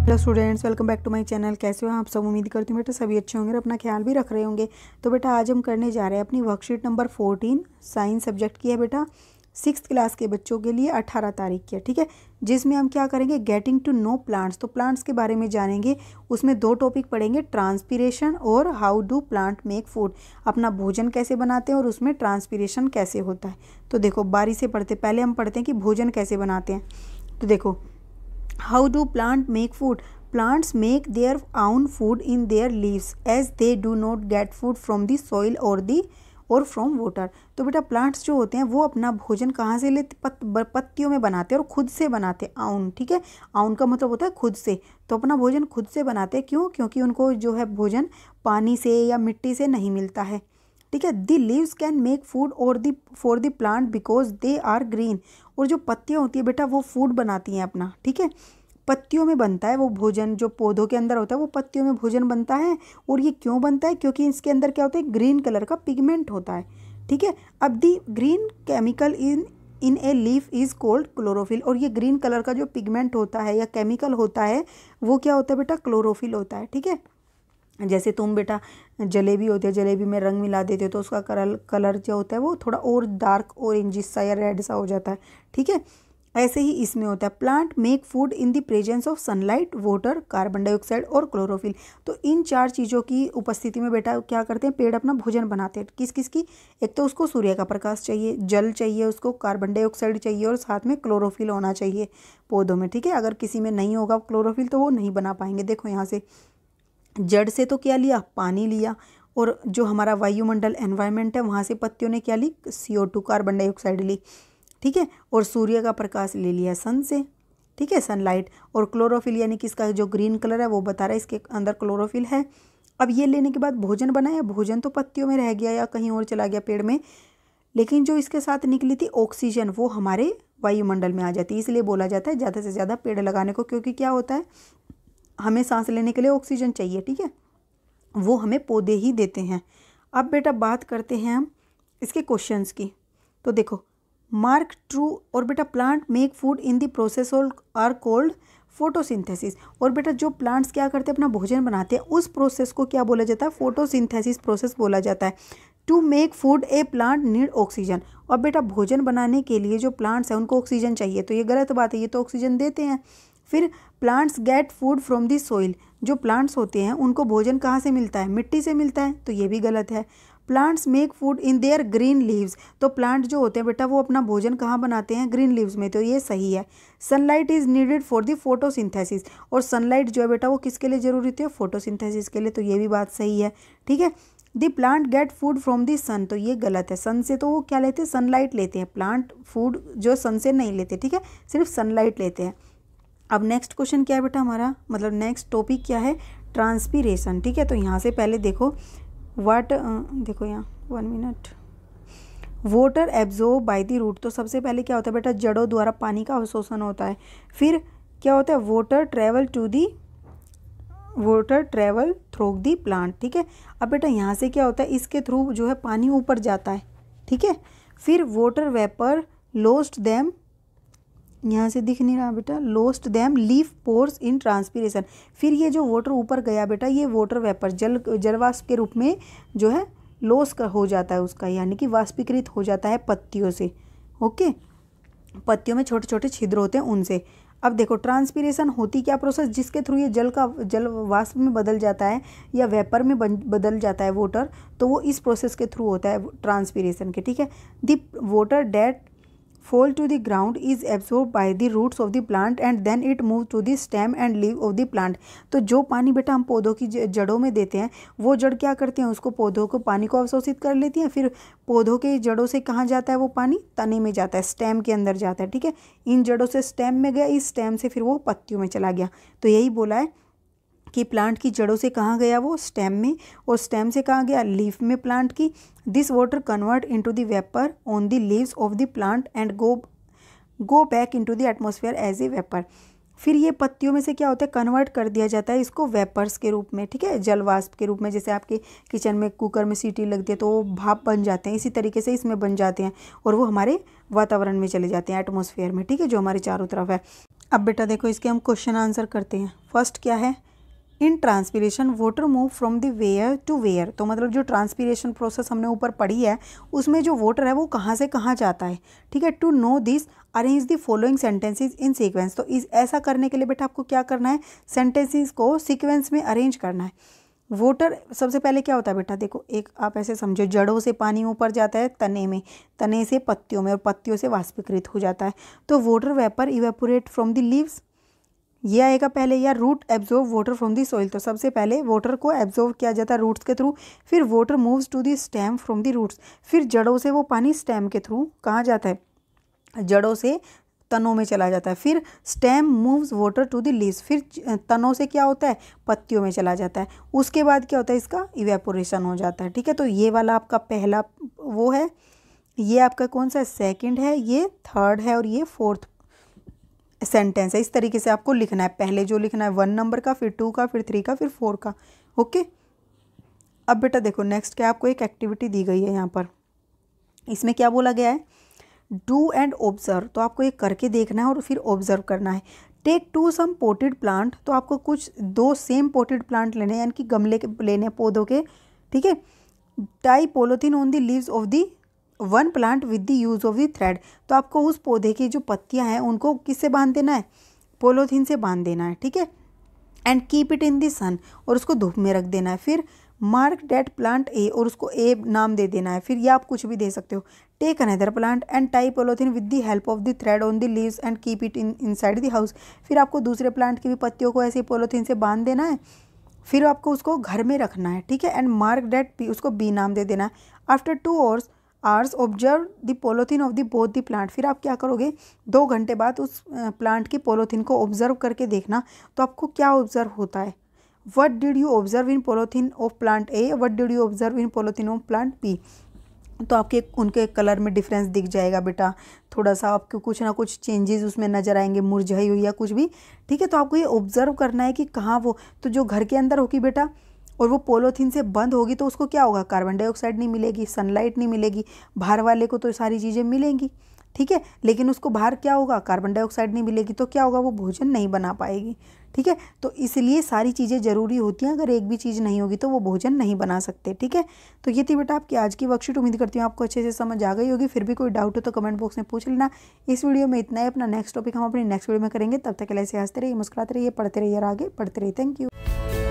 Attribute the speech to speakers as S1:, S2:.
S1: Hello students, welcome back to my channel. कैसे हो आप सब? उम्मीद करती हूँ बेटा सभी अच्छे होंगे और अपना ख्याल भी रख रहे होंगे। तो बेटा आज हम करने जा रहे हैं अपनी वर्कशीट नंबर 14 साइंस सब्जेक्ट की है बेटा, 6th क्लास के बच्चों के लिए 18 तारीख की है, ठीक है। जिसमें हम क्या करेंगे, गेटिंग टू नो प्लांट्स। तो प्लांट्स के बारे में जानेंगे। उसमें 2 टॉपिक पढ़ेंगे, ट्रांसपीरेशन और how do plant make food. अपना भोजन कैसे बनाते हैं और उसमें ट्रांसपीरेशन कैसे होता है। तो देखो बारी से पढ़ते, पहले हम पढ़ते हैं कि भोजन कैसे बनाते हैं। तो देखो, how do plant make food? Plants make their own food in their leaves as they do not get food from the soil or from water। तो बेटा प्लांट्स जो होते हैं वो अपना भोजन कहाँ से लेते? पत्तियों में बनाते हैं और खुद से बनाते हैं। आउन, ठीक है। आउन का मतलब होता है खुद से। तो अपना भोजन खुद से बनाते हैं। क्यों? क्योंकि उनको जो है भोजन पानी से या मिट्टी से नहीं मिलता है, ठीक है। The leaves can make food और for the plant because they are green. और जो पत्तियाँ होती है बेटा वो फूड बनाती हैं अपना, ठीक है। पत्तियों में बनता है वो भोजन, जो पौधों के अंदर होता है वो पत्तियों में भोजन बनता है। और ये क्यों बनता है? क्योंकि इसके अंदर क्या होता है, ग्रीन कलर का पिगमेंट होता है, ठीक है। अब the green chemical in a leaf is called chlorophyll. और ये ग्रीन कलर का जो पिगमेंट होता है या केमिकल होता है वो क्या होता है बेटा? क्लोरोफिल होता है, ठीक है। जैसे तुम बेटा जलेबी होती है, जलेबी में रंग मिला देते हो तो उसका कलर जो होता है वो थोड़ा और डार्क ऑरेंजिश सा या रेड सा हो जाता है, ठीक है। ऐसे ही इसमें होता है। Plant make food in the presence of sunlight, water, carbon dioxide और क्लोरोफिल। तो इन 4 चीज़ों की उपस्थिति में बेटा क्या करते हैं, पेड़ अपना भोजन बनाते हैं। किस किस की? एक तो उसको सूर्य का प्रकाश चाहिए, जल चाहिए, उसको कार्बन डाइऑक्साइड चाहिए और साथ में क्लोरोफिल होना चाहिए पौधों में, ठीक है। अगर किसी में नहीं होगा क्लोरोफिल तो वो नहीं बना पाएंगे। देखो यहाँ से जड़ से तो क्या लिया, पानी लिया। और जो हमारा वायुमंडल एनवायरनमेंट है वहाँ से पत्तियों ने क्या ली, CO2 कार्बन डाइऑक्साइड ली, ठीक है। और सूर्य का प्रकाश ले लिया सन से, ठीक है, सनलाइट। और क्लोरोफिल यानी कि इसका जो ग्रीन कलर है वो बता रहा है इसके अंदर क्लोरोफिल है। अब ये लेने के बाद भोजन बनाया। भोजन तो पत्तियों में रह गया या कहीं और चला गया पेड़ में, लेकिन जो इसके साथ निकली थी ऑक्सीजन वो हमारे वायुमंडल में आ जाती है। इसलिए बोला जाता है ज़्यादा से ज़्यादा पेड़ लगाने को, क्योंकि क्या होता है, हमें सांस लेने के लिए ऑक्सीजन चाहिए, ठीक है। वो हमें पौधे ही देते हैं। अब बेटा बात करते हैं हम इसके क्वेश्चंस की। तो देखो, मार्क ट्रू। और बेटा plant make food in the process are called photosynthesis. और बेटा जो प्लांट्स क्या करते हैं, अपना भोजन बनाते हैं, उस प्रोसेस को क्या बोला जाता है? फोटोसिंथेसिस प्रोसेस बोला जाता है। To make food a plant need oxygen. और बेटा भोजन बनाने के लिए जो प्लांट्स हैं उनको ऑक्सीजन चाहिए, तो ये गलत बात है, ये तो ऑक्सीजन देते हैं। फिर plants gate food from the soil. जो प्लांट्स होते हैं उनको भोजन कहाँ से मिलता है? मिट्टी से मिलता है, तो ये भी गलत है। Plants make food in their green leaves. तो प्लांट जो होते हैं बेटा वो अपना भोजन कहाँ बनाते हैं? ग्रीन लीव्स में, तो ये सही है। Sunlight is needed for the photosynthesis. और सनलाइट जो है बेटा वो किसके लिए जरूरी होती है? फोटोसिंथेसिस के लिए, तो ये भी बात सही है, ठीक है। The plant get food from the sun, तो ये गलत है। सन से तो वो क्या लेते हैं? सनलाइट लेते हैं। प्लांट फूड जो सन से नहीं लेते, ठीक है, सिर्फ सनलाइट लेते हैं। अब नेक्स्ट क्वेश्चन क्या है बेटा हमारा, मतलब नेक्स्ट टॉपिक क्या है? ट्रांसपीरेशन, ठीक है। तो यहाँ से पहले देखो देखो यहाँ 1 minute. Water absorb by the root. तो सबसे पहले क्या होता है बेटा? जड़ों द्वारा पानी का अवशोषण होता है। फिर क्या होता है? Water travel through the plant, ठीक है। अब बेटा यहाँ से क्या होता है? इसके थ्रू जो है पानी ऊपर जाता है, ठीक है। फिर वाटर वेपर लोस्ट दैम, यहाँ से दिख नहीं रहा बेटा, लोस्ट दैम लीफ पोर्स इन ट्रांसपीरेशन। फिर ये जो वाटर ऊपर गया बेटा, ये वाटर वेपर जलवाष्प के रूप में जो है लॉस हो जाता है उसका, यानी कि वाष्पीकृत हो जाता है पत्तियों से, ओके। पत्तियों में छोटे छोटे छिद्र होते हैं उनसे। अब देखो ट्रांसपीरेशन होती क्या प्रोसेस, जिसके थ्रू ये जल वाष्प में बदल जाता है या वेपर में बदल जाता है वाटर, तो वो इस प्रोसेस के थ्रू होता है ट्रांसपीरेशन के, ठीक है। The water that fall to the ground is absorbed by the roots of the plant and then it moves to the stem and leaf of the plant। तो जो पानी बेटा हम पौधों की जड़ों में देते हैं, वो जड़ क्या करती हैं? उसको पौधों को पानी को अवशोषित कर लेती हैं। फिर पौधों के जड़ों से कहाँ जाता है वो पानी? तने में जाता है, स्टेम के अंदर जाता है, ठीक है। इन जड़ों से स्टेम में गया, इस स्टेम से फिर वो पत्तियों में चला गया। तो यही बोला है कि प्लांट की जड़ों से कहाँ गया वो? स्टेम में। और स्टेम से कहाँ गया? लीफ में प्लांट की। This water convert into the vapour on the leaves of the plant and go back into the atmosphere as a vapour. फिर ये पत्तियों में से क्या होता है? कन्वर्ट कर दिया जाता है इसको वेपर्स के रूप में, ठीक है, जलवाष्प के रूप में। जैसे आपके किचन में कुकर में सीटी लगती है तो वो भाप बन जाते हैं, इसी तरीके से इसमें बन जाते हैं और वो हमारे वातावरण में चले जाते हैं, एटमॉस्फेयर में, ठीक है, जो हमारे चारों तरफ है। अब बेटा देखो इसके हम क्वेश्चन आंसर करते हैं। फर्स्ट क्या है, in transpiration water move from the where to where. तो मतलब जो ट्रांसपीरेशन प्रोसेस हमने ऊपर पढ़ी है उसमें जो वाटर है वो कहाँ से कहाँ जाता है, ठीक है। To know this arrange the following sentences in sequence. तो इस ऐसा करने के लिए बेटा आपको क्या करना है, सेंटेंसेस को सीक्वेंस में अरेंज करना है। वाटर सबसे पहले क्या होता है बेटा, देखो एक आप ऐसे समझो, जड़ों से पानी ऊपर जाता है तने में, तने से पत्तियों में और पत्तियों से वाष्पीकृत हो जाता है। तो water vapour evaporate from the leaves, ये आएगा पहले। या root absorb water from the soil. तो सबसे पहले वाटर को एब्जॉर्ब किया जाता है रूट्स के थ्रू। फिर water moves to the stem from the roots. फिर जड़ों से वो पानी स्टेम के थ्रू कहाँ जाता है, जड़ों से तनों में चला जाता है। फिर stem moves water to the leaves. फिर तनों से क्या होता है, पत्तियों में चला जाता है। उसके बाद क्या होता है, इसका इवेपोरेशन हो जाता है, ठीक है। तो ये वाला आपका पहला वो है, ये आपका कौन सा सेकंड है, ये थर्ड है और ये फोर्थ सेंटेंस है। इस तरीके से आपको लिखना है। पहले जो लिखना है 1 नंबर का, फिर 2 का, फिर 3 का, फिर 4 का। ओके। अब बेटा देखो नेक्स्ट क्या, आपको एक एक्टिविटी दी गई है यहाँ पर। इसमें क्या बोला गया है, डू एंड ऑब्जर्व। तो आपको ये करके देखना है और फिर ऑब्जर्व करना है। टेक 2 सम पोटेड प्लांट। तो आपको कुछ 2 सेम पोटेड प्लांट लेने हैं, यानी कि गमले के लेने हैं पौधों के, ठीक है। Tie polythene on the leaves of the 1 plant with the use of the thread. तो आपको उस पौधे की जो पत्तियां हैं उनको किससे बांध देना है, पॉलीथीन से बांध देना है, ठीक है। And keep it in the sun, और उसको धूप में रख देना है। फिर मार्क डेट प्लांट ए, और उसको ए नाम दे देना है। फिर या आप कुछ भी दे सकते हो। Take another plant and tie polythene with the help of the thread on the leaves and keep it inside the house. फिर आपको दूसरे प्लांट की भी पत्तियों को ऐसे पॉलीथीन से बांध देना है। फिर आपको उसको घर में रखना है, ठीक है। एंड मार्क डेट पी, उसको बी नाम दे देना है। After 2 hours observe the polythene of the both the plant. फिर आप क्या करोगे, 2 घंटे बाद उस प्लांट की पॉलीथीन को ऑब्जर्व करके देखना। तो आपको क्या ऑब्जर्व होता है, what did you observe in polythene of plant A, what did you observe in polythene of plant B. तो आपके उनके कलर में डिफरेंस दिख जाएगा बेटा। थोड़ा सा आपको कुछ ना कुछ चेंजेस उसमें नज़र आएंगे, मुरझाई हुई या कुछ भी, ठीक है। तो आपको ये ऑब्जर्व करना है कि कहाँ वो, तो जो घर के अंदर होगी बेटा और वो पॉलीथीन से बंद होगी तो उसको क्या होगा, कार्बन डाइऑक्साइड नहीं मिलेगी, सनलाइट नहीं मिलेगी। बाहर वाले को तो सारी चीज़ें मिलेंगी, ठीक है, लेकिन उसको बाहर क्या होगा, कार्बन डाइऑक्साइड नहीं मिलेगी। तो क्या होगा, वो भोजन नहीं बना पाएगी, ठीक है। तो इसलिए सारी चीज़ें ज़रूरी होती हैं। अगर एक भी चीज़ नहीं होगी तो वो भोजन नहीं बना सकते, ठीक है। तो ये थी बेटा आपकी आज की वर्कशीट। उम्मीद करती हूँ आपको अच्छे से समझ आ गई होगी। फिर भी कोई डाउट हो तो कमेंट बॉक्स में पूछ लेना। इस वीडियो में इतना ही। अपना नेक्स्ट टॉपिक हम अपनी नेक्स्ट वीडियो में करेंगे। तब तक के लिए ऐसे हंसते रहिए, मुस्कुराते रहिए, पढ़ते रहिए और आगे बढ़ते रहिए। Thank you.